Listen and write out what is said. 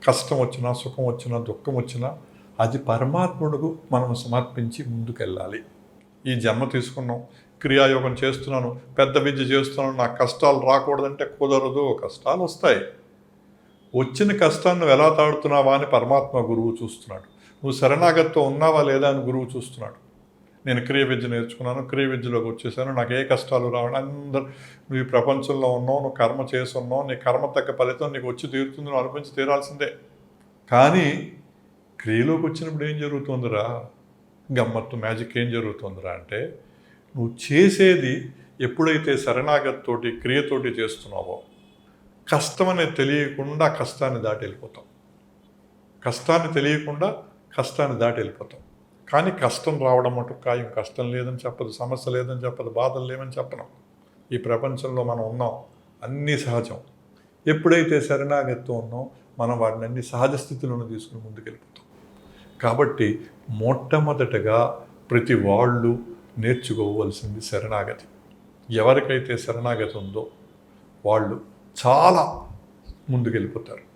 కష్టం వచ్చినా, సుఖం వచ్చినా, దుఃఖం వచ్చినా అది పరమాత్ముడుకు మనం సమర్పించి ముందుకెళ్ళాలి. ఈ జన్మ తీసుకున్నాం, క్రియాయోగం చేస్తున్నాను, పెద్ద విద్య చేస్తున్నాను, నాకు కష్టాలు రాకూడదంటే కుదరదు. కష్టాలు వస్తాయి. వచ్చిన కష్టాన్ని నువ్వు ఎలా తాడుతున్నావా అని పరమాత్మ గురువు చూస్తున్నాడు. నువ్వు శరణాగతితో ఉన్నావా లేదా అని గురువు చూస్తున్నాడు. నేను క్రియ విద్య నేర్చుకున్నాను, క్రియ విద్యలోకి వచ్చేసాను, నాకు ఏ కష్టాలు రావడం, అందరు నువ్వు ఈ ప్రపంచంలో ఉన్నావు, నువ్వు కర్మ చేస్తున్నావు, నీ కర్మ తగ్గ ఫలితం నీకు వచ్చి తీరుతుంది, నువ్వు అనిపించి తీరాల్సిందే. కానీ క్రియలోకి వచ్చినప్పుడు ఏం జరుగుతుందిరా, గమ్మత్తు మ్యాజిక్ ఏం జరుగుతుందిరా అంటే, నువ్వు చేసేది ఎప్పుడైతే శరణాగతితోటి క్రియతోటి చేస్తున్నావో కష్టం అనేది తెలియకుండా కష్టాన్ని దాటి వెళ్ళిపోతాం. కష్టాన్ని తెలియకుండా కష్టాన్ని దాటి వెళ్ళిపోతాం. కానీ కష్టం రావడం మటుకు ఖాయం. కష్టం లేదని చెప్పదు, సమస్య లేదని చెప్పదు, బాధలు లేవని చెప్పను. ఈ ప్రపంచంలో మనం ఉన్నాం, అన్నీ సహజం. ఎప్పుడైతే శరణాగతితో ఉన్నాం మనం వాటిని అన్ని సహజ స్థితిలోనే తీసుకుని ముందుకెళ్ళిపోతాం. కాబట్టి మొట్టమొదటగా ప్రతి వాళ్ళు నేర్చుకోవలసింది శరణాగతి. ఎవరికైతే శరణాగతి ఉందో వాళ్ళు చాలా ముందుకెళ్ళిపోతారు.